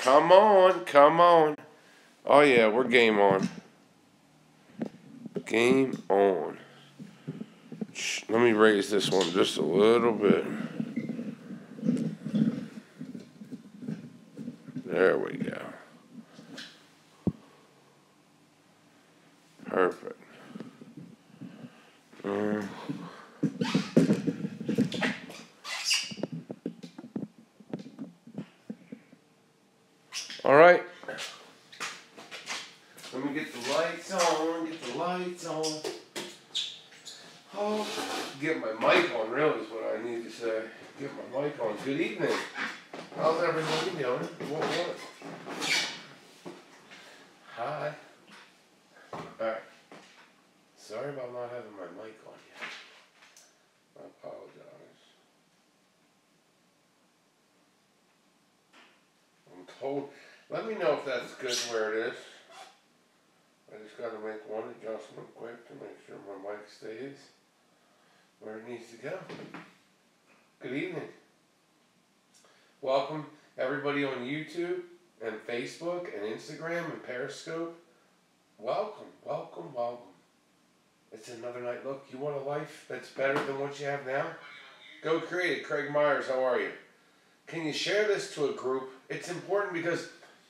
Come on, come on. Oh yeah, we're game on. Game on. Let me raise this one just a little bit. There we go. Perfect. All right. Let me get the lights on. Get the lights on. Oh, get my mic on, really, is what I need to say. Get my mic on. Good evening. How's everybody doing? What? Hi. Alright. Sorry about not having my mic on yet. I apologize. I'm told. Let me know if that's good where it is. I just got to make one adjustment quick to make sure my mic stays where it needs to go. Good evening. Welcome everybody on YouTube and Facebook and Instagram and Periscope. Welcome, welcome, welcome. It's another night. Look, you want a life that's better than what you have now? Go create it. Craig Myers, how are you? Can you share this to a group? It's important because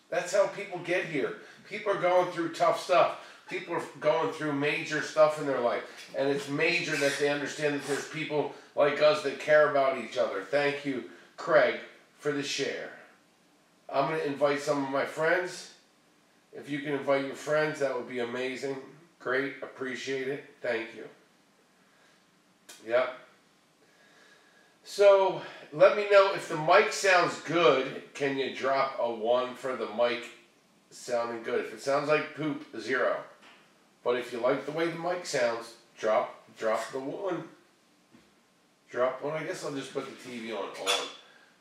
that's how people get here. People are going through tough stuff. People are going through major stuff in their life. And it's major that they understand that there's people like us that care about each other. Thank you, Craig, for the share. I'm going to invite some of my friends. If you can invite your friends, that would be amazing. Great. Appreciate it. Thank you. Yep. So, let me know if the mic sounds good. Can you drop a 1 for the mic sounding good? If it sounds like poop, 0. But if you like the way the mic sounds, drop the 1. Drop 1. I guess I'll just put the TV on.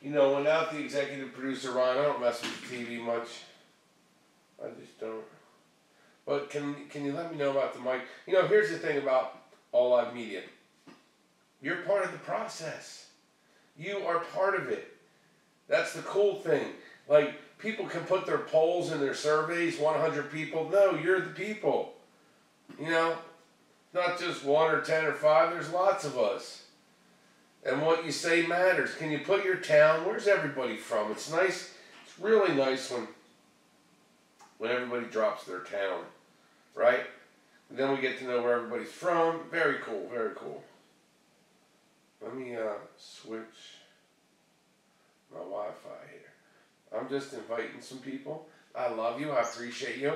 You know, without the executive producer, Ron, I don't mess with the TV much. I just don't. But can you let me know about the mic? You know, here's the thing about All Live Media. You're part of the process. You are part of it. That's the cool thing. Like, people can put their polls in their surveys, 100 people. No, you're the people. You know, not just 1 or 10 or 5. There's lots of us. And what you say matters. Can you put your town? Where's everybody from? It's nice. It's really nice when everybody drops their town, right? And then we get to know where everybody's from. Very cool, very cool. Let me switch my Wi-Fi here. I'm just inviting some people. I love you. I appreciate you.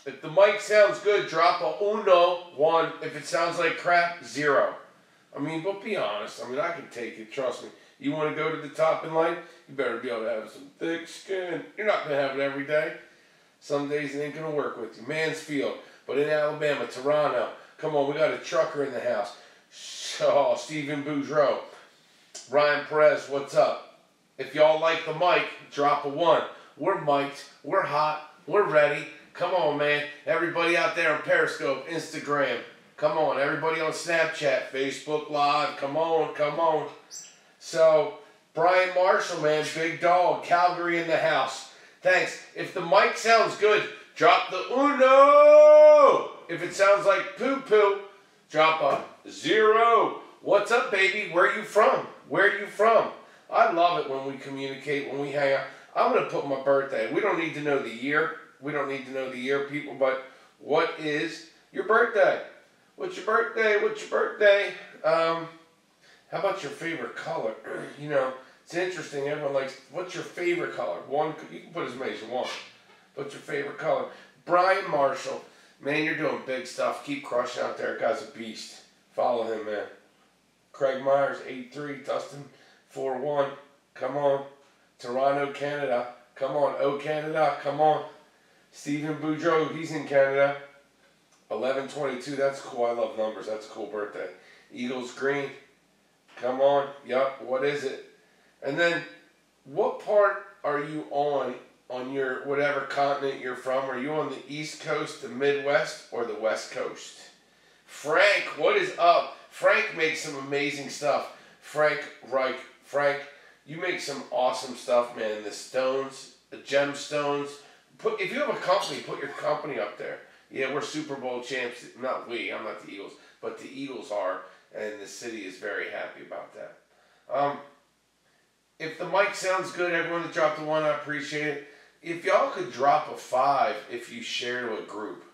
If the mic sounds good, drop a 1. If it sounds like crap, 0. I mean, but be honest. I mean, I can take it. Trust me. You want to go to the top in life, you better be able to have some thick skin. You're not going to have it every day. Some days it ain't going to work with you. Mansfield. But in Alabama, Toronto. Come on, we got a trucker in the house. Oh, Stephen Boudreau. Ryan Perez, what's up? If y'all like the mic, drop a 1. We're mic'd. We're hot. We're ready. Come on, man. Everybody out there on Periscope, Instagram. Come on. Everybody on Snapchat, Facebook Live. Come on, come on. So, Brian Marshall, man, big dog. Calgary in the house. Thanks. If the mic sounds good, drop the 1. If it sounds like poo-poo, drop a 0. What's up, baby? Where you from? Where you from? I love it when we communicate, when we hang out. I'm going to put my birthday. We don't need to know the year. We don't need to know the year, people, but what is your birthday? What's your birthday? What's your birthday? How about your favorite color? You know, it's interesting. Everyone likes, what's your favorite color? 1, you can put as many as you want. What's your favorite color? Brian Marshall. Man, you're doing big stuff. Keep crushing out there. Guy's a beast. Follow him, man. Craig Myers, 8-3. Dustin, 4-1. Come on. Toronto, Canada. Come on. Oh, Canada. Come on. Stephen Boudreau, he's in Canada. 11/22. That's cool. I love numbers. That's a cool birthday. Eagles Green. Come on. Yup. What is it? And then, what part are you on your whatever continent you're from? Are you on the East Coast, the Midwest, or the West Coast? Frank, what is up? Frank makes some amazing stuff. Frank Reich. Frank, you make some awesome stuff, man. The Stones gemstones. If you have a company, put your company up there. Yeah, we're Super Bowl champs. Not we. I'm not the Eagles, but the Eagles are, and the city is very happy about that. If the mic sounds good, everyone that dropped a 1, I appreciate it. If y'all could drop a 5 if you share to a group.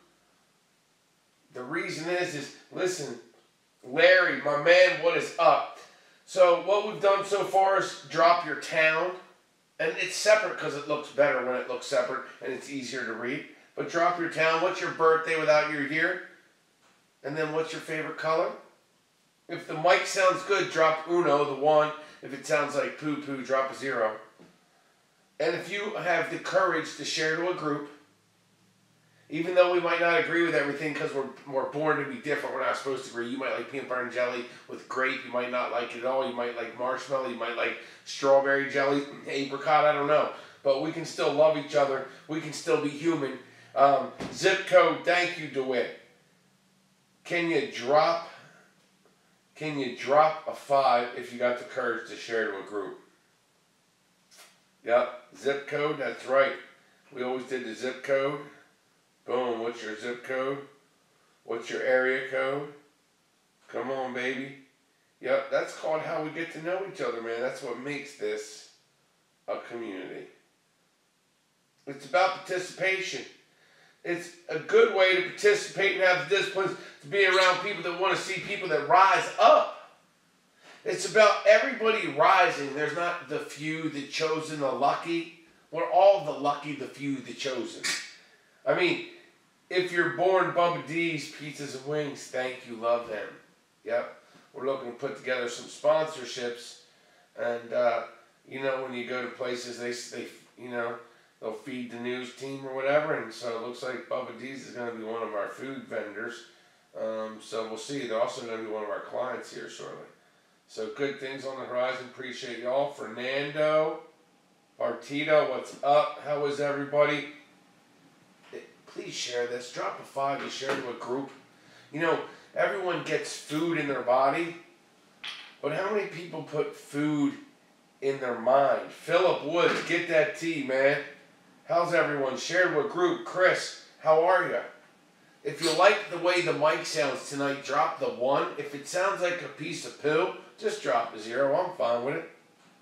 The reason is listen, Larry, my man, what is up? So what we've done so far is drop your town. And it's separate because it looks better when it looks separate and it's easier to read. But drop your town. What's your birthday without your year? And then what's your favorite color? If the mic sounds good, drop uno, the 1. If it sounds like poo-poo, drop a 0. And if you have the courage to share to a group, even though we might not agree with everything because we're born to be different, we're not supposed to agree. You might like peanut butter and jelly with grape. You might not like it at all. You might like marshmallow. You might like strawberry jelly, apricot. I don't know. But we can still love each other. We can still be human. Zip code, thank you, DeWitt. Can you drop a 5 if you got the courage to share to a group? Yep, zip code, that's right. We always did the zip code. Boom, what's your zip code? What's your area code? Come on, baby. Yep, that's called how we get to know each other, man. That's what makes this a community. It's about participation. It's a good way to participate and have the disciplines to be around people that want to see people that rise up. It's about everybody rising. There's not the few, the chosen, the lucky. We're all the lucky, the few, the chosen. I mean, if you're born Bubba D's, pizzas and wings, thank you, love them. Yep. We're looking to put together some sponsorships. And, you know, when you go to places, they you know, they'll feed the news team or whatever. And so it looks like Bubba D's is going to be one of our food vendors. So we'll see. They're also going to be one of our clients here shortly. So good things on the horizon. Appreciate y'all. Fernando, Partito, what's up? How is everybody? Please share this. Drop a 5 and share to a group. You know, everyone gets food in their body, but how many people put food in their mind? Philip Woods, get that tea, man. How's everyone? Share to a group. Chris, how are you? If you like the way the mic sounds tonight, drop the 1. If it sounds like a piece of poo, just drop a 0. I'm fine with it.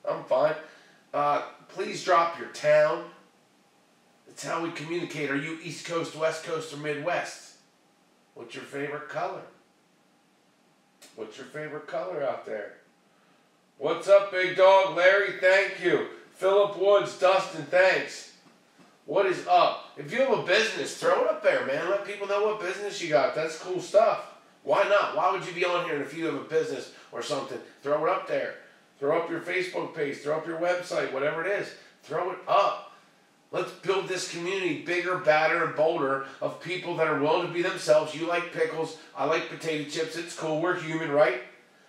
I'm fine. Please drop your town. It's how we communicate. Are you East Coast, West Coast, or Midwest? What's your favorite color? What's your favorite color out there? What's up, big dog? Larry, thank you. Philip Woods, Dustin, thanks. What is up? If you have a business, throw it up there, man. Let people know what business you got. That's cool stuff. Why not? Why would you be on here? And if you have a business or something, throw it up there. Throw up your Facebook page. Throw up your website, whatever it is. Throw it up. Let's build this community bigger, badder, and bolder of people that are willing to be themselves. You like pickles. I like potato chips. It's cool. We're human, right?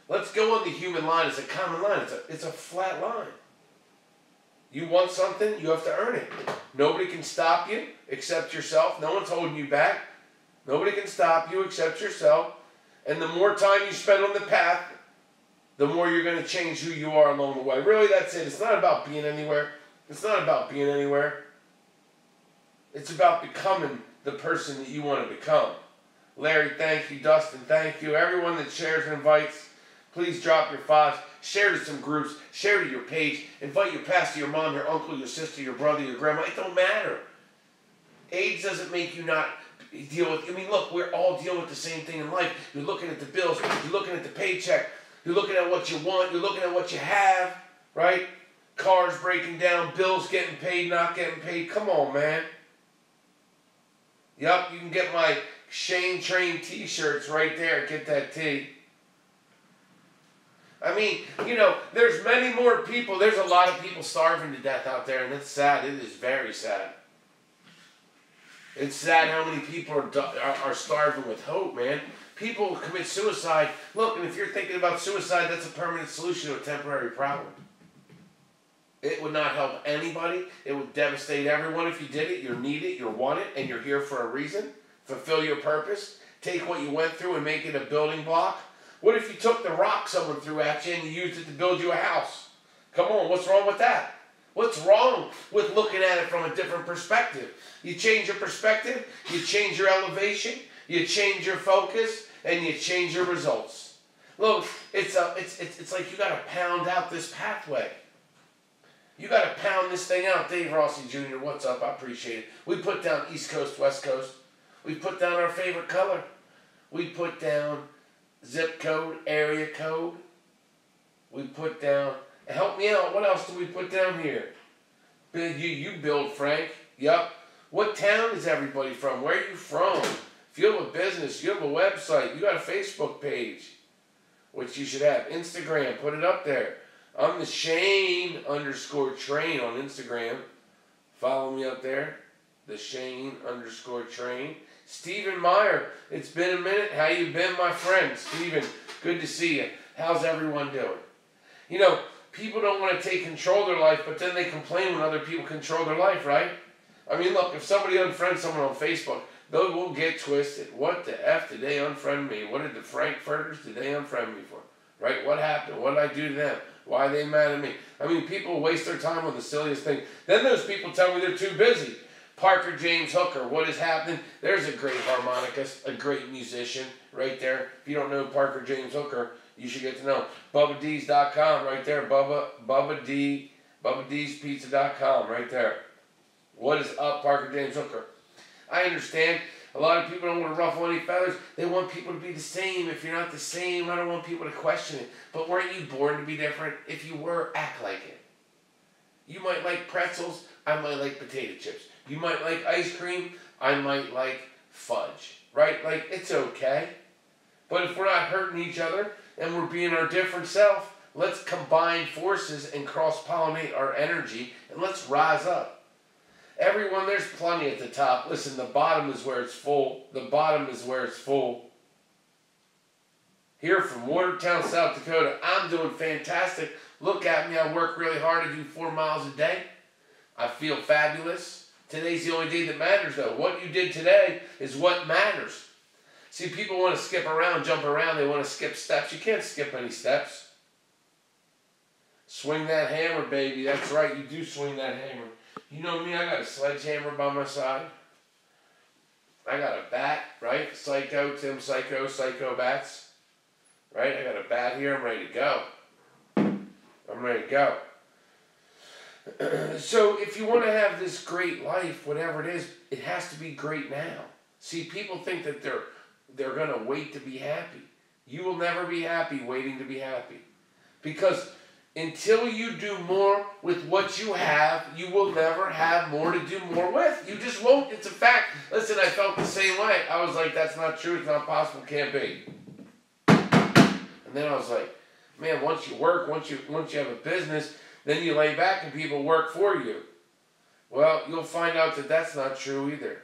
Let's go on the human line. It's a common line. It's a flat line. You want something, you have to earn it. Nobody can stop you except yourself. No one's holding you back. Nobody can stop you except yourself. And the more time you spend on the path, the more you're going to change who you are along the way. Really, that's it. It's not about being anywhere. It's not about being anywhere. It's about becoming the person that you want to become. Larry, thank you. Dustin, thank you. Everyone that shares and invites, please drop your 5s. Share to some groups. Share to your page. Invite your pastor, your mom, your uncle, your sister, your brother, your grandma. It don't matter. AIDS doesn't make you not deal with... I mean, look, we're all dealing with the same thing in life. You're looking at the bills. You're looking at the paycheck. You're looking at what you want. You're looking at what you have, right? Cars breaking down. Bills getting paid, not getting paid. Come on, man. Yup, you can get my TheShaneTrain t-shirts right there. Get that tee. I mean, you know, there's many more people. There's a lot of people starving to death out there, and it's sad. It is very sad. It's sad how many people are starving with hope, man. People commit suicide. Look, and if you're thinking about suicide, that's a permanent solution to a temporary problem. It would not help anybody. It would devastate everyone if you did it. You need it, you want it, and you're here for a reason. Fulfill your purpose. Take what you went through and make it a building block. What if you took the rock someone threw at you and you used it to build you a house? Come on, what's wrong with that? What's wrong with looking at it from a different perspective? You change your perspective, you change your elevation, you change your focus, and you change your results. Look, it's like you got to pound out this pathway. You got to pound this thing out. Dave Rossi Jr., what's up? I appreciate it. We put down East Coast, West Coast. We put down our favorite color. We put down zip code, area code. We put down, help me out, what else do we put down here? You build, Frank. Yup. What town is everybody from? Where are you from? If you have a business, you have a website, you got a Facebook page, which you should have. Instagram, put it up there. I'm TheShaneTrain on Instagram. Follow me up there. TheShaneTrain. Stephen Meyer, it's been a minute. How you been, my friend? Stephen, good to see you. How's everyone doing? You know, people don't want to take control of their life, but then they complain when other people control their life, right? I mean, look, if somebody unfriends someone on Facebook, they will get twisted. What the F did they unfriend me? What did the Frankfurters, did they unfriend me for? Right? What happened? What did I do to them? Why are they mad at me? I mean, people waste their time on the silliest thing. Then those people tell me they're too busy. Parker James Hooker, what is happening? There's a great harmonicist, a great musician right there. If you don't know Parker James Hooker, you should get to know. BubbaD's.com right there. BubbaD'sPizza.com right there. What is up, Parker James Hooker? I understand. A lot of people don't want to ruffle any feathers. They want people to be the same. If you're not the same, I don't want people to question it. But weren't you born to be different? If you were, act like it. You might like pretzels. I might like potato chips. You might like ice cream. I might like fudge. Right? Like, it's okay. But if we're not hurting each other and we're being our different self, let's combine forces and cross-pollinate our energy and let's rise up. Everyone, there's plenty at the top. Listen, the bottom is where it's full. The bottom is where it's full. Here from Watertown, South Dakota, I'm doing fantastic. Look at me. I work really hard. I do 4 miles a day. I feel fabulous. Today's the only day that matters, though. What you did today is what matters. See, people want to skip around, jump around. They want to skip steps. You can't skip any steps. Swing that hammer, baby. That's right. You do swing that hammer. You know me, I got a sledgehammer by my side. I got a bat, right? Psycho, Tim Psycho, Psycho Bats. Right? I got a bat here. I'm ready to go. I'm ready to go. So if you want to have this great life, whatever it is, it has to be great now. See, people think that they're going to wait to be happy. You will never be happy waiting to be happy. Because until you do more with what you have, you will never have more to do more with. You just won't. It's a fact. Listen, I felt the same way. I was like, that's not true. It's not possible. Can't be. And then I was like, man, once you work, once you have a business, then you lay back and people work for you. Well, you'll find out that that's not true either.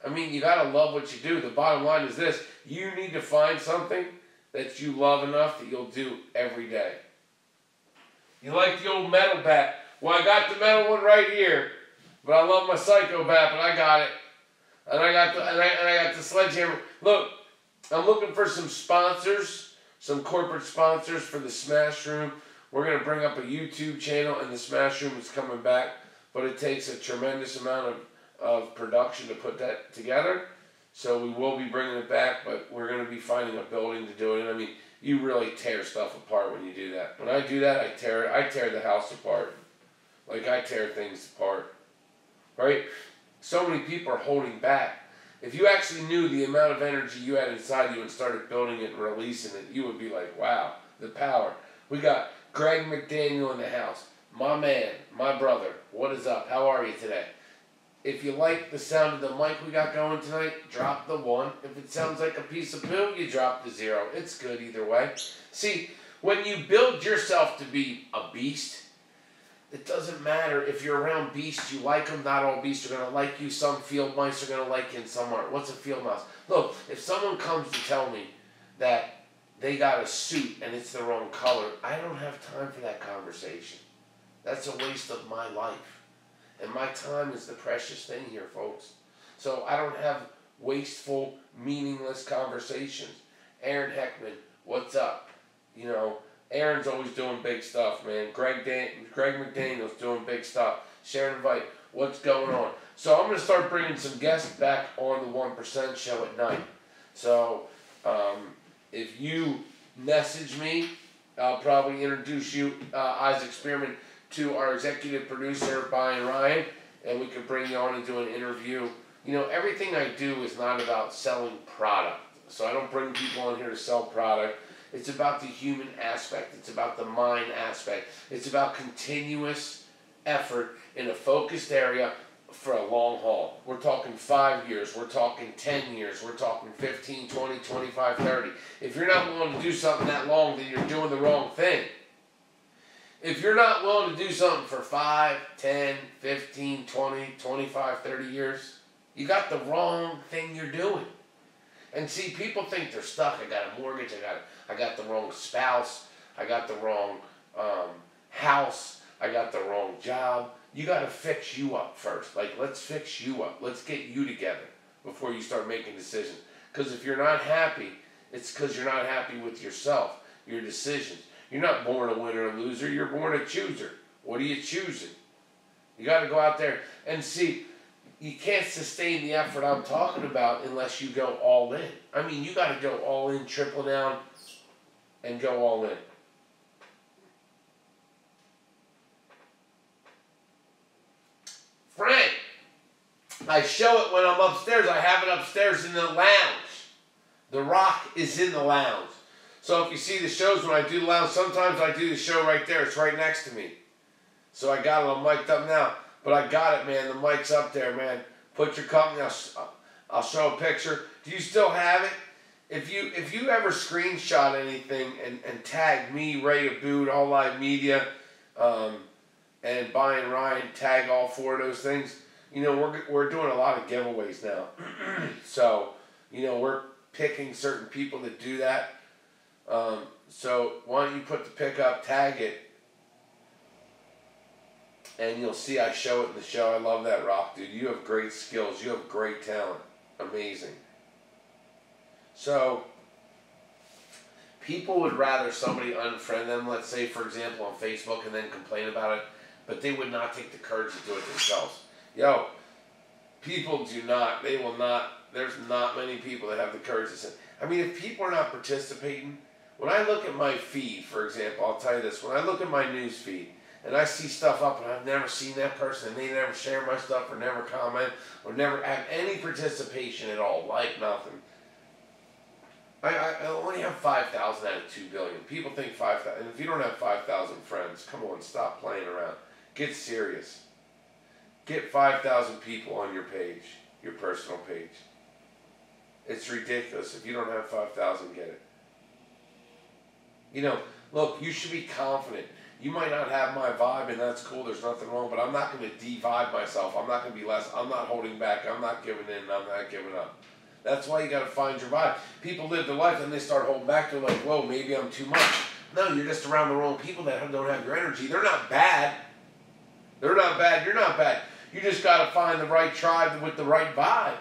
I mean, you got to love what you do. The bottom line is this. You need to find something that you love enough that you'll do every day. You like the old metal bat. Well, I got the metal one right here, but I love my Psycho bat, but I got it. And I got the sledgehammer. Look, I'm looking for some sponsors, some corporate sponsors for the Smash Room. We're going to bring up a YouTube channel, and the Smash Room is coming back, but it takes a tremendous amount of production to put that together. So we will be bringing it back, but we're going to be finding a building to do it in. I mean, you really tear stuff apart when you do that. When I do that, I tear the house apart. Like, I tear things apart. Right? So many people are holding back. If you actually knew the amount of energy you had inside you and started building it and releasing it, you would be like, wow, the power. We got Greg McDaniel in the house. My man, my brother, what is up? How are you today? If you like the sound of the mic we got going tonight, drop the 1. If it sounds like a piece of poo, you drop the 0. It's good either way. See, when you build yourself to be a beast, it doesn't matter if you're around beasts, you like them. Not all beasts are going to like you. Some field mice are going to like you and some aren't. What's a field mouse? Look, if someone comes to tell me that they got a suit and it's the wrong color, I don't have time for that conversation. That's a waste of my life. And my time is the precious thing here, folks. So I don't have wasteful, meaningless conversations. Aaron Heckman, what's up? You know, Aaron's always doing big stuff, man. Greg McDaniel's doing big stuff. Sharon Vite, what's going on? So I'm going to start bringing some guests back on the 1% show at night. So if you message me, I'll probably introduce you, Isaac Spearman, to our executive producer, Brian Ryan, and we can bring you on and do an interview. You know, everything I do is not about selling product. So I don't bring people on here to sell product. It's about the human aspect. It's about the mind aspect. It's about continuous effort in a focused area for a long haul. We're talking 5 years. We're talking 10 years. We're talking 15, 20, 25, 30. If you're not willing to do something that long, then you're doing the wrong thing. If you're not willing to do something for 5, 10, 15, 20, 25, 30 years, you got the wrong thing you're doing. And see, people think they're stuck. I got a mortgage. I got the wrong spouse. I got the wrong house. I got the wrong job. You got to fix you up first. Like, let's fix you up. Let's get you together before you start making decisions. Because if you're not happy, it's because you're not happy with yourself, your decisions. You're not born a winner or loser. You're born a chooser. What are you choosing? You got to go out there and see. You can't sustain the effort I'm talking about unless you go all in. I mean, you got to go all in, triple down, and go all in. Frank, I show it when I'm upstairs. I have it upstairs in the lounge. The Rock is in the lounge. So if you see the shows when I do the lounge, sometimes I do the show right there. It's right next to me. So I got it. I'm mic'd up now. But I got it, man. The mic's up there, man. Put your company. I'll show a picture. Do you still have it? If you ever screenshot anything and tag me, Ray Abood, All Live Media, and Brian Ryan, tag all 4 of those things. You know, we're doing a lot of giveaways now. So, you know, we're picking certain people to do that. So why don't you put the pick up, tag it, and you'll see I show it in the show. I love that, Rock, dude. You have great skills. You have great talent. Amazing. So, people would rather somebody unfriend them, let's say, for example, on Facebook, and then complain about it, but they would not take the courage to do it themselves. Yo, people do not. They will not. There's not many people that have the courage to say. I mean, if people are not participating, when I look at my feed, for example, I'll tell you this. When I look at my news feed, and I see stuff up and I've never seen that person and they never share my stuff or never comment or never have any participation at all, like nothing. I only have 5,000 out of 2 billion. People think 5,000. And if you don't have 5,000 friends, come on, stop playing around. Get serious. Get 5,000 people on your page, your personal page. It's ridiculous. If you don't have 5,000, get it. You know, look, you should be confident. You might not have my vibe, and that's cool. There's nothing wrong, but I'm not going to de-vibe myself. I'm not going to be less. I'm not holding back. I'm not giving in. I'm not giving up. That's why you got to find your vibe. People live their life, and they start holding back. They're like, whoa, maybe I'm too much. No, you're just around the wrong people that don't have your energy. They're not bad. They're not bad. You're not bad. You just got to find the right tribe with the right vibe.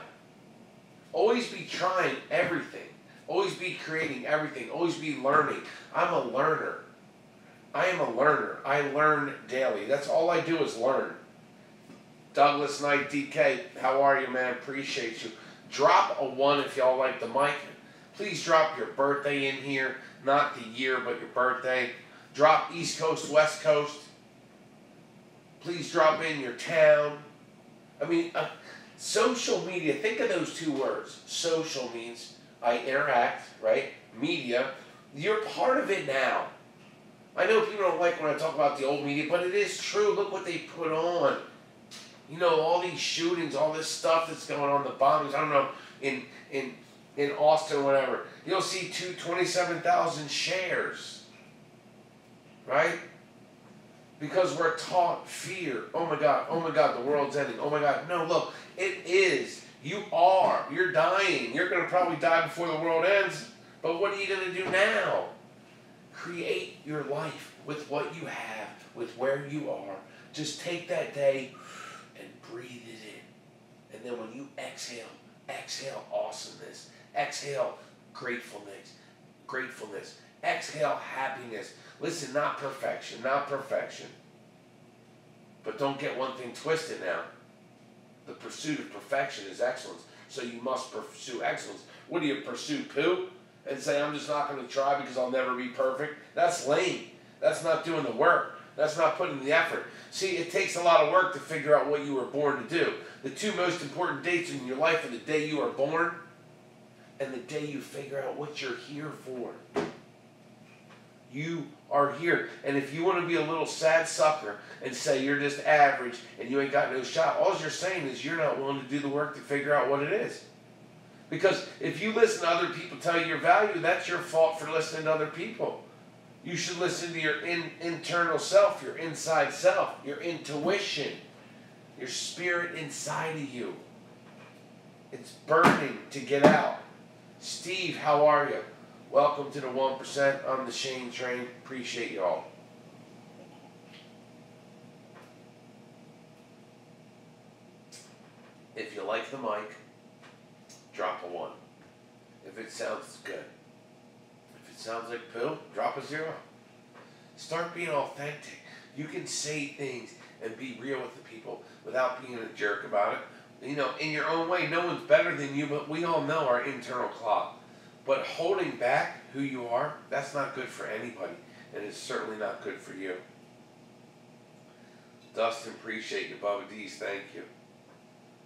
Always be trying everything. Always be creating everything. Always be learning. I'm a learner. I am a learner. I learn daily. That's all I do is learn. Douglas Knight, DK, how are you, man? Appreciate you. Drop a 1 if y'all like the mic. Please drop your birthday in here. Not the year, but your birthday. Drop East Coast, West Coast. Please drop in your town. I mean, social media, think of those 2 words. Social means I interact, right? Media. You're part of it now. I know people don't like when I talk about the old media, but it is true. Look what they put on. You know, all these shootings, all this stuff that's going on, the bombings, I don't know, in Austin or whatever. You'll see 27,000 shares. Right? Because we're taught fear. Oh my God, the world's ending. Oh my God. No, look, it is. You are. You're dying. You're going to probably die before the world ends. But what are you going to do now? Create your life with what you have, with where you are. Just take that day and breathe it in. And then when you exhale, exhale awesomeness. Exhale gratefulness. Exhale happiness. Listen, not perfection, not perfection. But don't get one thing twisted now. The pursuit of perfection is excellence. So you must pursue excellence. What do you pursue, poo? And say, I'm just not going to try because I'll never be perfect? That's lame. That's not doing the work. That's not putting the effort. See, it takes a lot of work to figure out what you were born to do. The two most important dates in your life are the day you are born and the day you figure out what you're here for. You are here. And if you want to be a little sad sucker and say you're just average and you ain't got no shot, all you're saying is you're not willing to do the work to figure out what it is. Because if you listen to other people tell you your value, that's your fault for listening to other people. You should listen to your internal self, your inside self, your intuition, your spirit inside of you. It's burning to get out. Steve, how are you? Welcome to the 1%. I'm the Shane Train. Appreciate y'all. If you like the mic, drop a 1. If it sounds good. If it sounds like poo, drop a 0. Start being authentic. You can say things and be real with the people without being a jerk about it. You know, in your own way, no one's better than you, but we all know our internal clock. But holding back who you are, that's not good for anybody. And it's certainly not good for you. Dustin, appreciate you. Bubba D's, thank you.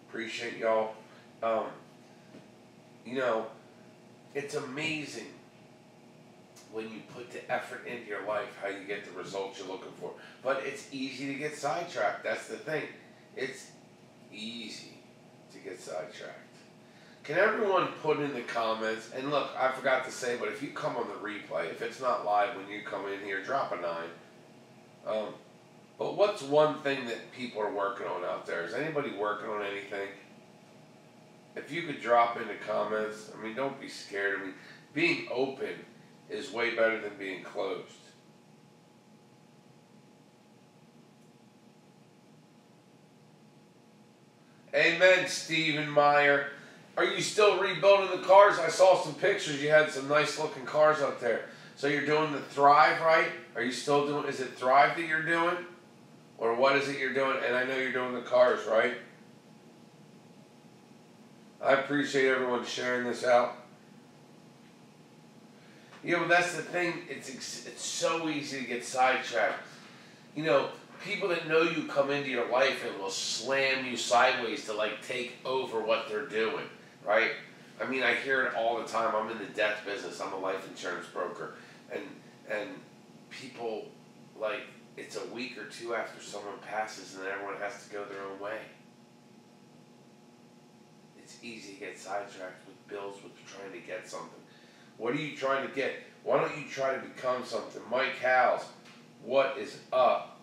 Appreciate y'all. You know, it's amazing when you put the effort into your life how you get the results you're looking for. But it's easy to get sidetracked. That's the thing. It's easy to get sidetracked. Can everyone put in the comments, and look, I forgot to say, but if you come on the replay, if it's not live when you come in here, drop a 9. But what's one thing that people are working on out there? Is anybody working on anything? If you could drop in the comments, I mean, don't be scared. I mean, being open is way better than being closed. Amen, Stephen Meyer. Are you still rebuilding the cars? I saw some pictures. You had some nice looking cars up there. So you're doing the Thrive, right? Are you still doing, is it Thrive that you're doing? Or what is it you're doing? And I know you're doing the cars, right? I appreciate everyone sharing this out. You know, that's the thing. It's so easy to get sidetracked. You know, people that know you come into your life and will slam you sideways to like take over what they're doing, right? I mean, I hear it all the time. I'm in the death business. I'm a life insurance broker, and people like it's a week or two after someone passes, and then everyone has to go their own way. It's easy to get sidetracked with bills, with trying to get something. What are you trying to get? Why don't you try to become something? Mike Howes, what is up?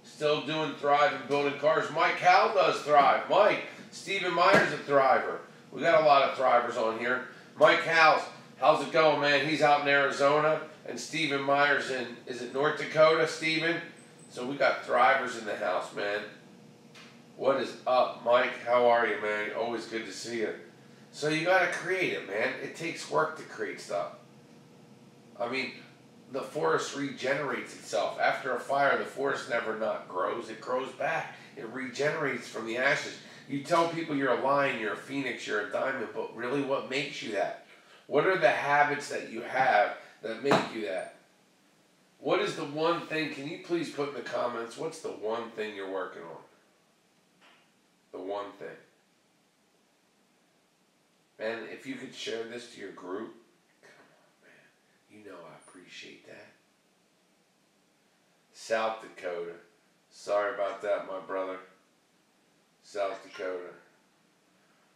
Still doing Thrive and building cars. Mike Howell does Thrive. Mike, Stephen Meyer's a Thriver. We got a lot of Thrivers on here. Mike Howes, how's it going, man? He's out in Arizona, and Stephen Meyer's in, is it North Dakota, Stephen? So we got Thrivers in the house, man. What is up, Mike? How are you, man? Always good to see you. So you got to create it, man. It takes work to create stuff. I mean, the forest regenerates itself. After a fire, the forest never not grows. It grows back. It regenerates from the ashes. You tell people you're a lion, you're a phoenix, you're a diamond, but really what makes you that? What are the habits that you have that make you that? What is the one thing, can you please put in the comments, what's the one thing you're working on? The one thing. Man, if you could share this to your group, come on, man. You know I appreciate that. South Dakota. Sorry about that, my brother. South Dakota.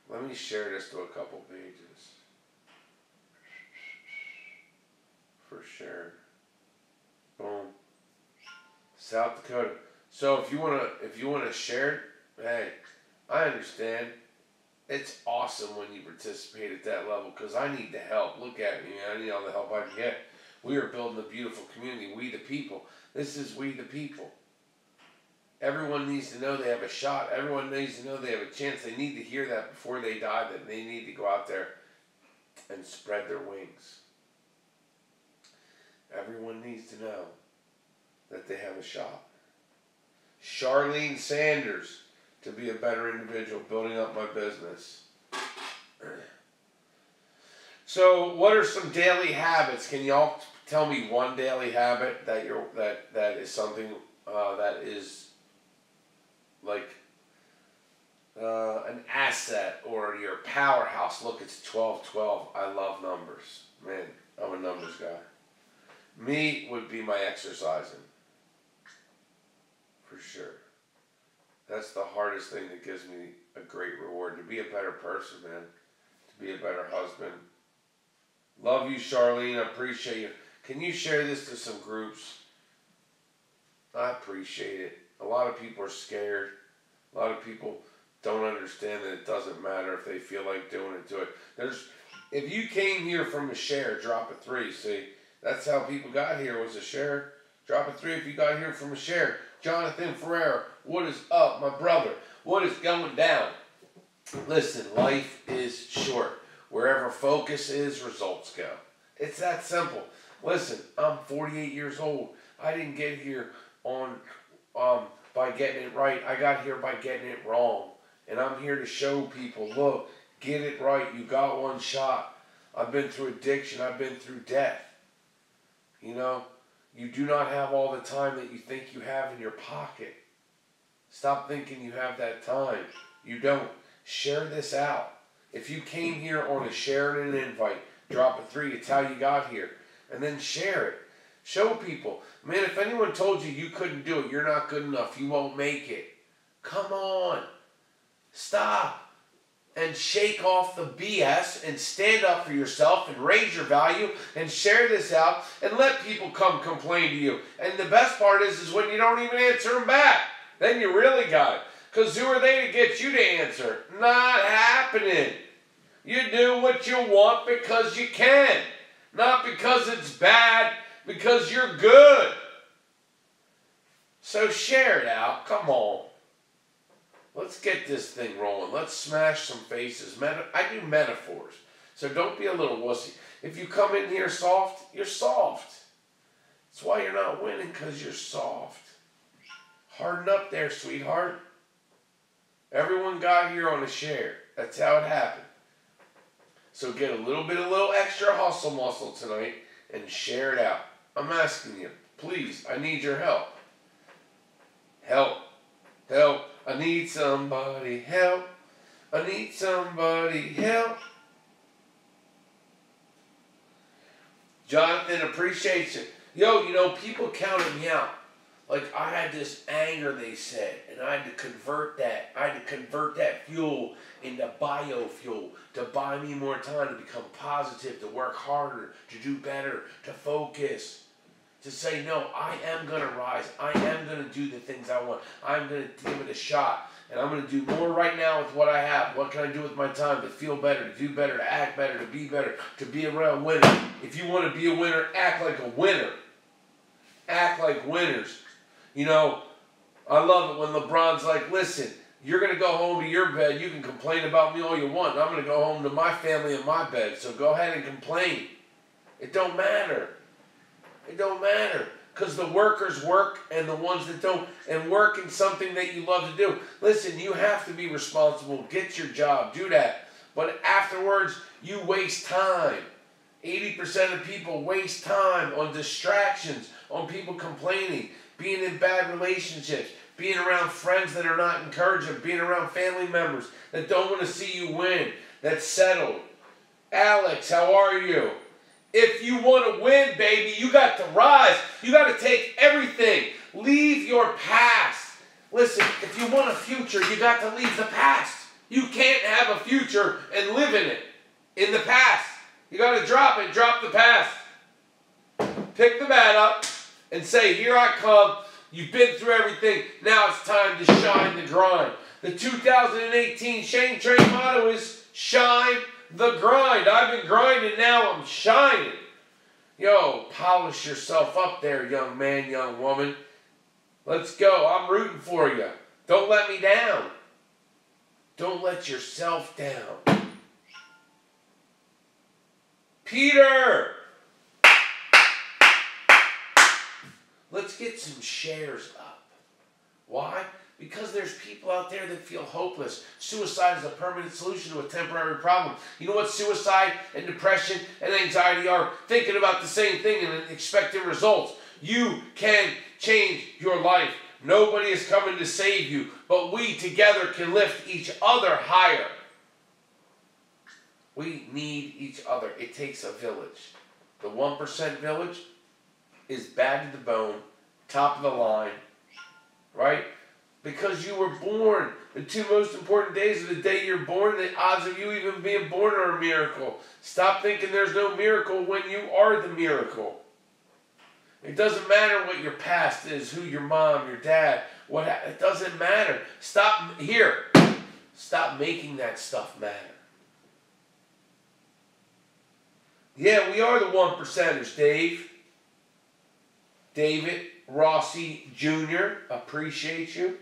Let me share this to a couple pages. For sure. Boom. South Dakota. So if you wanna share it, hey, I understand. It's awesome when you participate at that level because I need the help. Look at me, man. I need all the help I can get. We are building a beautiful community. We the people. This is we the people. Everyone needs to know they have a shot. Everyone needs to know they have a chance. They need to hear that before they die, that they need to go out there and spread their wings. Everyone needs to know that they have a shot. Charlene Sanders, to be a better individual, building up my business. So, what are some daily habits? Can y'all tell me one daily habit that that is something that is like an asset or your powerhouse? Look, it's 12-12. I love numbers. Man, I'm a numbers guy. Me would be my exercising. For sure. That's the hardest thing that gives me a great reward. To be a better person, man. To be a better husband. Love you, Charlene. I appreciate you. Can you share this to some groups? I appreciate it. A lot of people are scared. A lot of people don't understand that it doesn't matter if they feel like doing it, do it. If you came here from a share, drop a 3. See, that's how people got here, was a share. Drop a 3 if you got here from a share. Jonathan Ferreira, what is up, my brother? What is going down? Listen, life is short. Wherever focus is, results go. It's that simple. Listen, I'm 48 years old. I didn't get here by getting it right. I got here by getting it wrong. And I'm here to show people, look, get it right. You got one shot. I've been through addiction. I've been through death. You know, you do not have all the time that you think you have in your pocket. Stop thinking you have that time. You don't. Share this out. If you came here on a share and an invite, drop a 3. It's how you got here. And then share it. Show people. Man, if anyone told you you couldn't do it, you're not good enough, you won't make it. Come on. Stop. And shake off the BS and stand up for yourself and raise your value and share this out and let people come complain to you. And the best part is when you don't even answer them back. Then you really got it. Because who are they to get you to answer? Not happening. You do what you want because you can. Not because it's bad, because you're good. So share it out. Come on. Let's get this thing rolling. Let's smash some faces. I do metaphors. So don't be a little wussy. If you come in here soft, you're soft. That's why you're not winning, because you're soft. Harden up there, sweetheart. Everyone got here on a share. That's how it happened. So get a little extra hustle muscle tonight and share it out. I'm asking you, please, I need your help. Help. Help. I need somebody help. I need somebody help. Jonathan, appreciates it. Yo, you know, people counted me out. Like, I had this anger, they said, and I had to convert that. I had to convert that fuel into biofuel to buy me more time to become positive, to work harder, to do better, to focus, to say, no, I am going to rise. I am going to do the things I want. I'm going to give it a shot, and I'm going to do more right now with what I have. What can I do with my time to feel better, to do better, to act better, to be around winners? If you want to be a winner, act like a winner. Act like winners. You know, I love it when LeBron's like, listen, you're going to go home to your bed. You can complain about me all you want. I'm going to go home to my family in my bed. So go ahead and complain. It don't matter. It don't matter. Because the workers work and the ones that don't, and work in something that you love to do. Listen, you have to be responsible. Get your job. Do that. But afterwards, you waste time. 80% of people waste time on distractions, on people complaining, being in bad relationships, being around friends that are not encouraging, being around family members that don't want to see you win, that's settled. Alex, how are you? If you want to win, baby, you got to rise. You got to take everything. Leave your past. Listen, if you want a future, you got to leave the past. You can't have a future and live in it, in the past. You got to drop it, drop the past. Pick the bat up and say, here I come. You've been through everything. Now it's time to shine the grind. The 2018 Shane Train motto is shine the grind. I've been grinding, now I'm shining. Yo, polish yourself up there, young man, young woman. Let's go. I'm rooting for you. Don't let me down. Don't let yourself down. Peter! Let's get some shares up. Why? Because there's people out there that feel hopeless. Suicide is a permanent solution to a temporary problem. You know what suicide and depression and anxiety are? Thinking about the same thing and expecting results. You can change your life. Nobody is coming to save you, but we together can lift each other higher. We need each other. It takes a village. The 1% village is bad to the bone, top of the line, right? Because you were born. The two most important days of the day you're born, the odds of you even being born are a miracle. Stop thinking there's no miracle when you are the miracle. It doesn't matter what your past is, who your mom, your dad, it doesn't matter. Stop making that stuff matter. Yeah, we are the 1%ers, Dave. David Rossi Jr., appreciate you.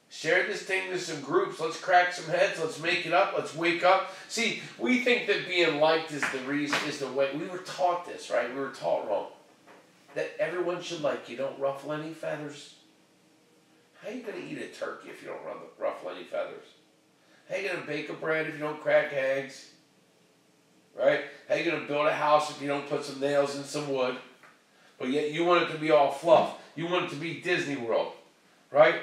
Share this thing to some groups. Let's crack some heads. Let's make it up. Let's wake up. See, we think that being liked is the reason, is the way. We were taught this, right? We were taught wrong. That everyone should like you. Don't ruffle any feathers. How are you going to eat a turkey if you don't ruffle any feathers? How are you going to bake a bread if you don't crack eggs? Right? How are you going to build a house if you don't put some nails and some wood? But yet you want it to be all fluff. You want it to be Disney World. Right?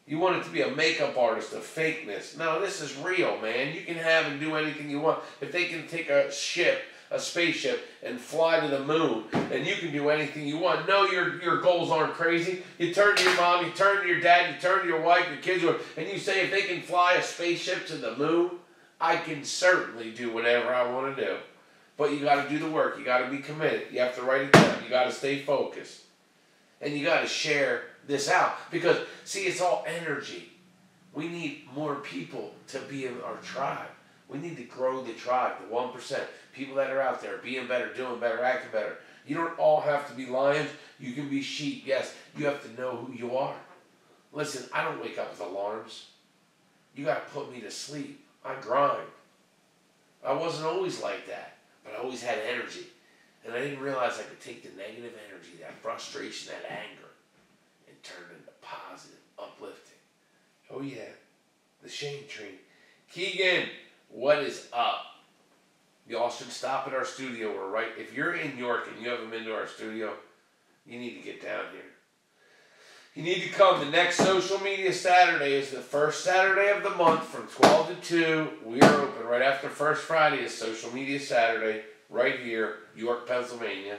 You want it to be a makeup artist, a fakeness. No, this is real, man. You can have and do anything you want. If they can take a spaceship, and fly to the moon, and you can do anything you want. No, your goals aren't crazy. You turn to your mom, you turn to your dad, you turn to your wife, your kids, and you say, if they can fly a spaceship to the moon, I can certainly do whatever I want to do. But you got to do the work. You got to be committed. You have to write it down. You got to stay focused. And you got to share this out. Because, see, it's all energy. We need more people to be in our tribe. We need to grow the tribe, the 1%. People that are out there being better, doing better, acting better. You don't all have to be lions. You can be sheep. Yes, you have to know who you are. Listen, I don't wake up with alarms. You got to put me to sleep. I grind. I wasn't always like that, but I always had energy. And I didn't realize I could take the negative energy, that frustration, that anger, and turn it into positive, uplifting. Oh yeah, the Shane Train. Keegan, what is up? Y'all should stop at our studio. We're right. If you're in York and you haven't been to our studio, you need to get down here. You need to come. The next social media Saturday is the first Saturday of the month from 12 to 2. We are open right after First Friday is social media Saturday right here, York, Pennsylvania.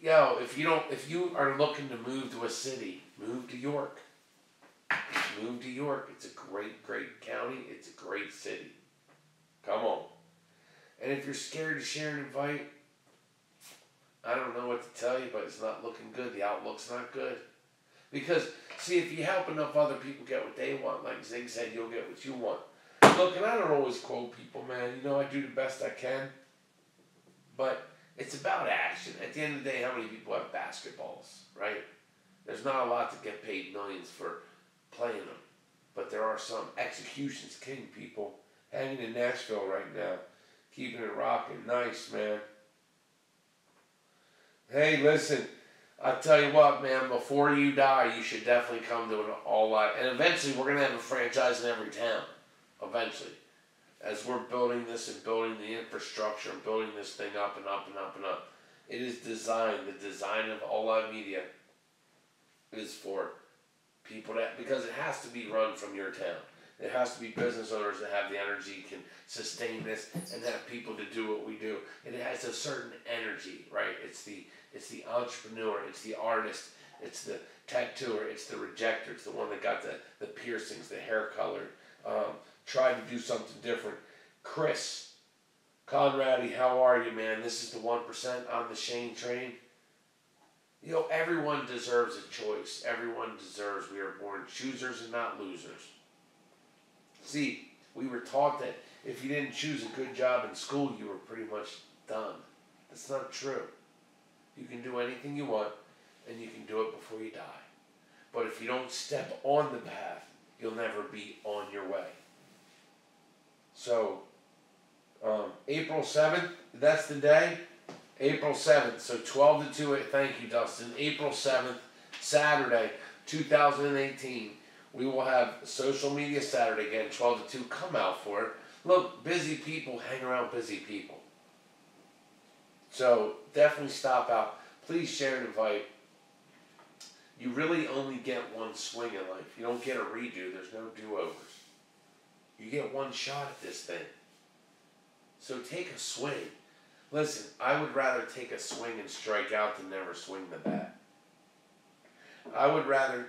Yo, if you are looking to move to a city, move to York. Move to York. It's a great, great county. It's a great city. Come on. And if you're scared to share and invite, I don't know what to tell you, but it's not looking good. The outlook's not good. Because, see, if you help enough other people get what they want, like Zig said, you'll get what you want. Look, and I don't always quote people, man. You know, I do the best I can. But it's about action. At the end of the day, how many people have basketballs, right? There's not a lot to get paid millions for playing them. But there are some. Execution's king, people. Hanging in Nashville right now. Keeping it rocking. Nice, man. Hey, listen. I tell you what, man. Before you die, you should definitely come to an all-out. And eventually, we're going to have a franchise in every town. Eventually. As we're building this and building the infrastructure and building this thing up and up and up and up. It is designed. The design of All Out Media is for people that, because it has to be run from your town. It has to be business owners that have the energy, can sustain this, and have people to do what we do. And it has a certain energy, right? It's the entrepreneur, it's the artist, it's the tattooer, it's the rejecter, it's the one that got the piercings, the hair colored, tried to do something different. Chris Conradi, how are you, man? This is the 1% on the Shane Train. You know, everyone deserves a choice. Everyone deserves, we are born choosers and not losers. See, we were taught that if you didn't choose a good job in school, you were pretty much done. That's not true. You can do anything you want, and you can do it before you die. But if you don't step on the path, you'll never be on your way. So, April 7th, that's the day. April 7th, so 12 to 2, thank you, Dustin. April 7th, Saturday, 2018, we will have Social Media Saturday again, 12 to 2. Come out for it. Look, busy people hang around busy people. So definitely stop out. Please share and invite. You really only get one swing in life. You don't get a redo. There's no do-overs. You get one shot at this thing. So take a swing. Listen, I would rather take a swing and strike out than never swing the bat. I would rather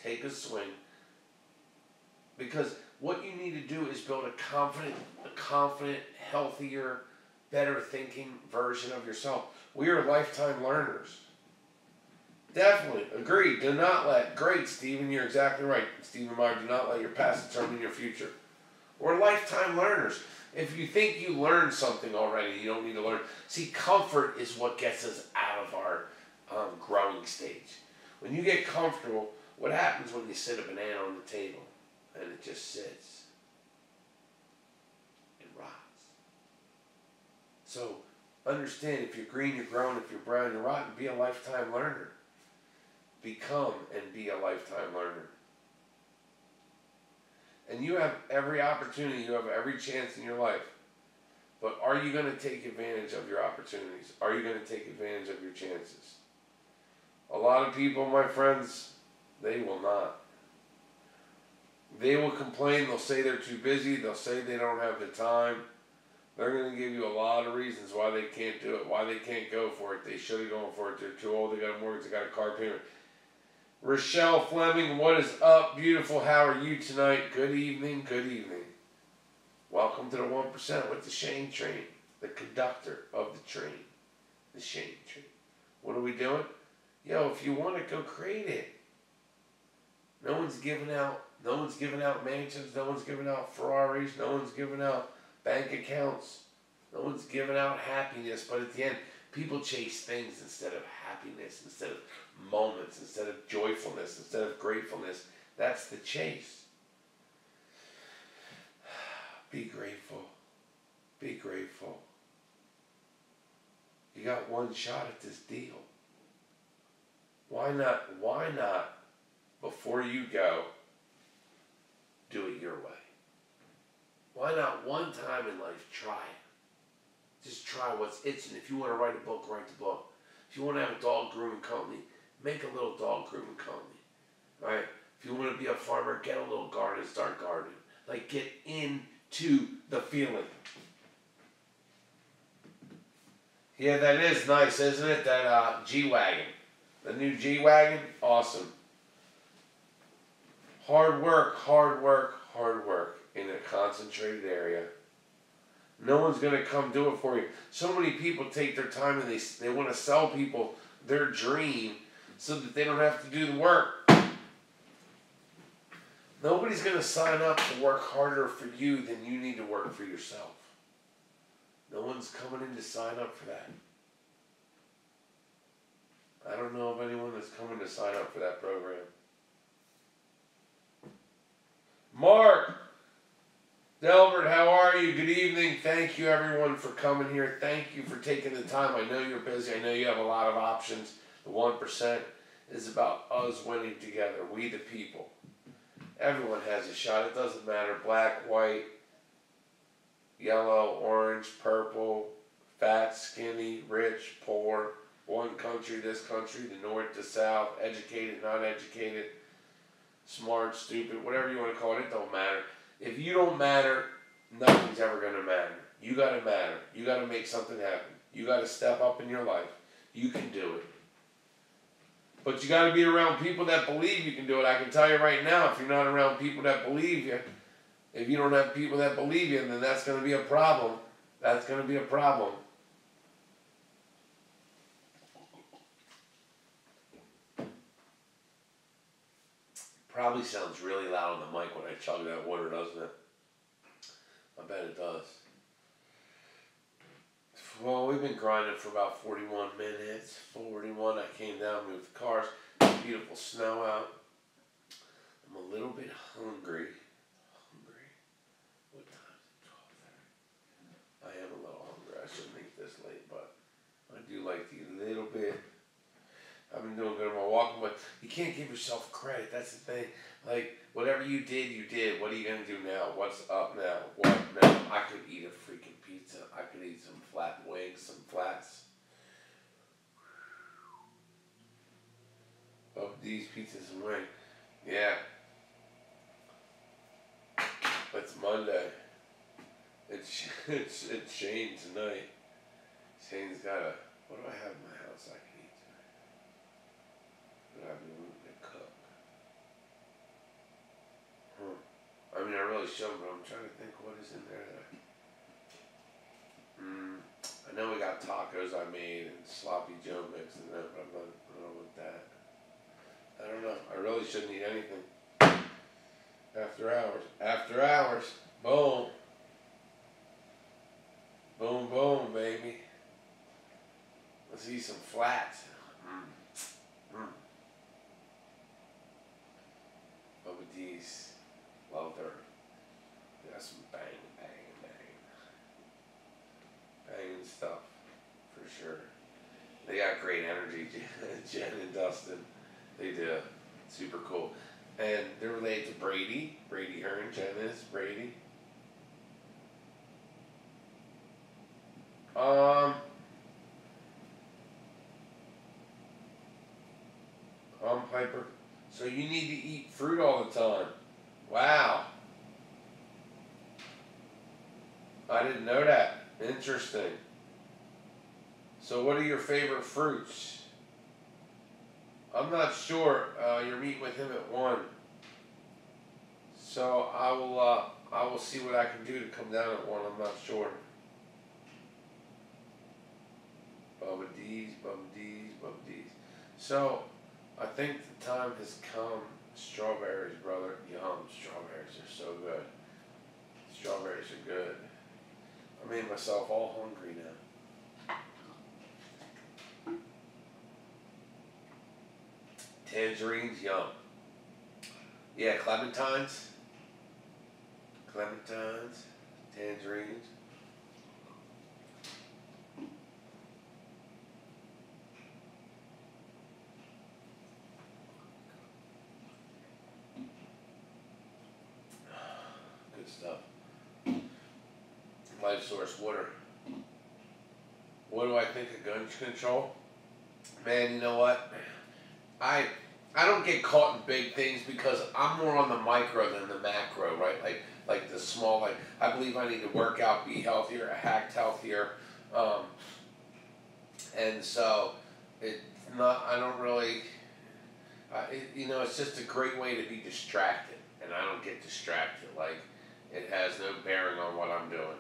take a swing because what you need to do is build a confident, healthier, better thinking version of yourself. We are lifetime learners. Definitely. Agreed. Do not let, great Stephen, you're exactly right. Stephen Meyer, do not let your past determine your future. We're lifetime learners. If you think you learned something already, you don't need to learn. See, comfort is what gets us out of our growing stage. When you get comfortable, what happens when you sit a banana on the table and it just sits? It rots. So understand, if you're green, you're growing. If you're brown, you're rotten. Be a lifetime learner. Become and be a lifetime learner. And you have every opportunity, you have every chance in your life. But are you going to take advantage of your opportunities? Are you going to take advantage of your chances? A lot of people, my friends, they will not. They will complain. They'll say they're too busy. They'll say they don't have the time. They're going to give you a lot of reasons why they can't do it, why they can't go for it. They should have gone for it. They're too old. They got a mortgage. They got a car payment. Rochelle Fleming, what is up? Beautiful. How are you tonight? Good evening. Good evening. Welcome to the 1% with the Shane Train, the conductor of the train, the Shane Train. What are we doing? Yo, if you want it, go create it. No one's giving out mansions. No one's giving out Ferraris. No one's giving out bank accounts. No one's giving out happiness. But at the end, people chase things instead of happiness, instead of moments, instead of joyfulness, instead of gratefulness. That's the chase. Be grateful. Be grateful. You got one shot at this deal. Why not, before you go, do it your way? Why not one time in life, try it? Just try what's itching. If you want to write a book, write the book. If you want to have a dog grooming company, make a little dog grooming company. All right? If you want to be a farmer, get a little garden, start gardening. Like, get into the feeling. Yeah, that is nice, isn't it? That G-Wagon. The new G-Wagon, awesome. Hard work, hard work, hard work in a concentrated area. No one's going to come do it for you. So many people take their time and they want to sell people their dream so that they don't have to do the work. Nobody's going to sign up to work harder for you than you need to work for yourself. No one's coming in to sign up for that. I don't know of anyone that's coming to sign up for that program. Mark Delbert, how are you? Good evening. Thank you, everyone, for coming here. Thank you for taking the time. I know you're busy. I know you have a lot of options. The 1% is about us winning together. We the people. Everyone has a shot. It doesn't matter. Black, white, yellow, orange, purple, fat, skinny, rich, poor, one country, this country, the north, the south, educated, not educated, smart, stupid, whatever you want to call it, it don't matter. If you don't matter, nothing's ever going to matter. You got to matter. You got to make something happen. You got to step up in your life. You can do it. But you got to be around people that believe you can do it. I can tell you right now, if you're not around people that believe you, if you don't have people that believe you, then that's going to be a problem. That's going to be a problem. Probably sounds really loud on the mic when I chug that water, doesn't it? I bet it does. Well, we've been grinding for about 41 minutes. 41, I came down, moved the cars. Beautiful snow out. I'm a little bit hungry. What time is it? 12:30. I am a little hungry. I shouldn't eat this late, but I do like to eat a little bit. I've been doing good on my walking, but can't give yourself credit. That's the thing. Like, whatever you did, you did. What are you going to do now? What's up now? What now? I could eat a freaking pizza. I could eat some flat wings, some flats. Oh, these pizzas and wings. Yeah. It's Monday. It's Shane tonight. Shane's got a... What do I have in my house I can eat tonight? What do I have in the room to cook? I mean, I really shouldn't, but I'm trying to think what is in there that I know we got tacos I made and sloppy Joe mix and that, but I don't know what that. I don't know. I really shouldn't eat anything. After hours. After hours. Boom. Boom, boom, baby. Let's eat some flats. Bubba D's. Love her. They got some bang, bang, bang. Banging stuff. For sure. They got great energy, Jen and Dustin. They do. Super cool. And they're related to Brady. Brady Hearn. Jen is Brady. Piper. So you need to eat fruit all the time. Wow. I didn't know that. Interesting. So what are your favorite fruits? I'm not sure. You're meeting with him at 1. So I will see what I can do to come down at 1. I'm not sure. Bubba D's, Bubba D's, Bubba D's. So I think the time has come. Strawberries, brother. Yum. Strawberries are so good. Strawberries are good. I made myself all hungry now. Tangerines, yum. Yeah, clementines. Clementines, tangerines. Good stuff. Life source water. What do I think of gun control? Man, you know what? I don't get caught in big things because I'm more on the micro than the macro, right? Like the small, like I believe I need to work out, be healthier, act healthier, and so it's not. I don't really. It's just a great way to be distracted, and I don't get distracted. Like it has no bearing on what I'm doing,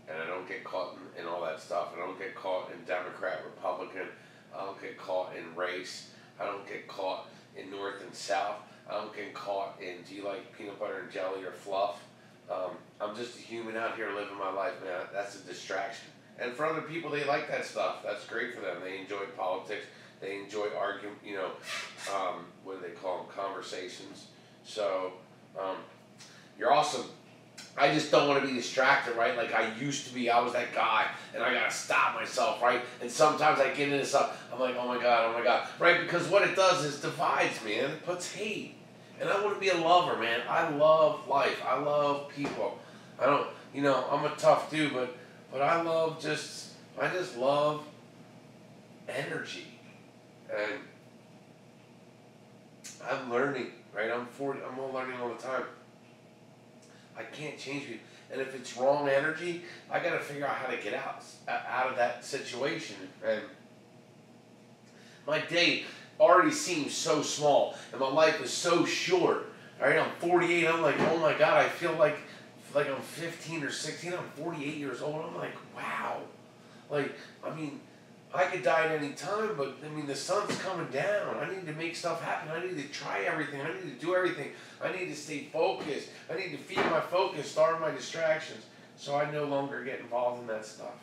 and I don't get caught in all that stuff. I don't get caught in Democrat, Republican. I don't get caught in race. I don't get caught in North and South. I don't get caught in, do you like peanut butter and jelly or fluff? I'm just a human out here living my life, man. That's a distraction. And for other people, they like that stuff. That's great for them. They enjoy politics. They enjoy arguing, what do they call them? Conversations. So, you're awesome. I just don't want to be distracted, right? Like I used to be. I was that guy, and I gotta stop myself, right? And sometimes I get into stuff. I'm like, oh my god, right? Because what it does is divides, man. It puts hate. And I want to be a lover, man. I love life. I love people. I don't, I'm a tough dude, but I just love energy, and I'm learning, right? I'm all learning all the time. I can't change people. And if it's wrong energy, I got to figure out how to get out of that situation. And my day already seems so small, and my life is so short. All right, I'm 48. I'm like, oh my God, I feel like I'm 15 or 16. I'm 48 years old. I'm like, wow. Like, I mean, I could die at any time, but I mean, the sun's coming down. I need to make stuff happen. I need to try everything. I need to do everything. I need to stay focused. I need to feed my focus, starve my distractions, so I no longer get involved in that stuff.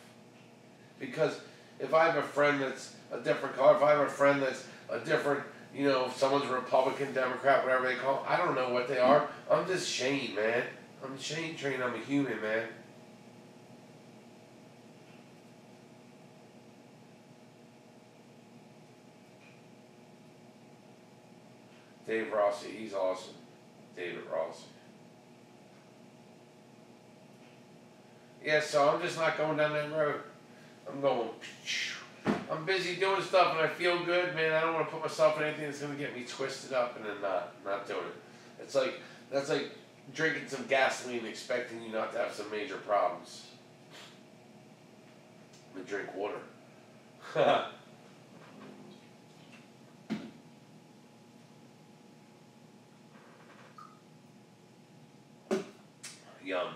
Because if I have a friend that's a different color, if I have a friend that's a different, if someone's a Republican, Democrat, whatever they call them, I don't know what they are. I'm just Shane, man. I'm TheShaneTrain. I'm a human, man. Dave Rossi, he's awesome. David Rossi. Yeah, so I'm just not going down that road. I'm busy doing stuff and I feel good, man. I don't want to put myself in anything that's going to get me twisted up and then not doing it. That's like drinking some gasoline expecting you not to have some major problems. I'm going to drink water. Yum.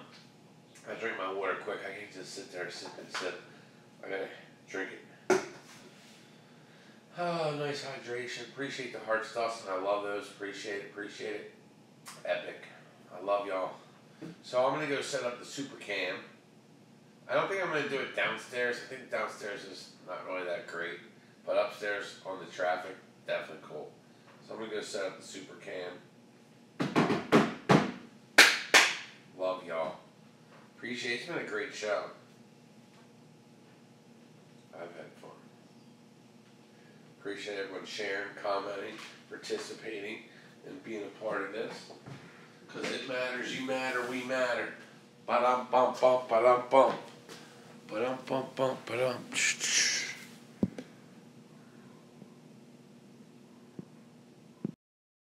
I drink my water quick. I can't just sit there, sip and sip. I gotta drink it. Oh, nice hydration. Appreciate the heart stuffs, and I love those. Appreciate it. Epic. I love y'all. So I'm gonna go set up the super cam. I don't think I'm gonna do it downstairs. I think downstairs is not really that great, but upstairs on the traffic, definitely cool. So I'm gonna go set up the super cam. Love y'all. Appreciate it. It's been a great show. I've had fun. Appreciate everyone sharing, commenting, participating, and being a part of this. Because it matters, you matter, we matter. Ba-dum bum bum ba-dum bum. Ba-dum bum bum ba-dum.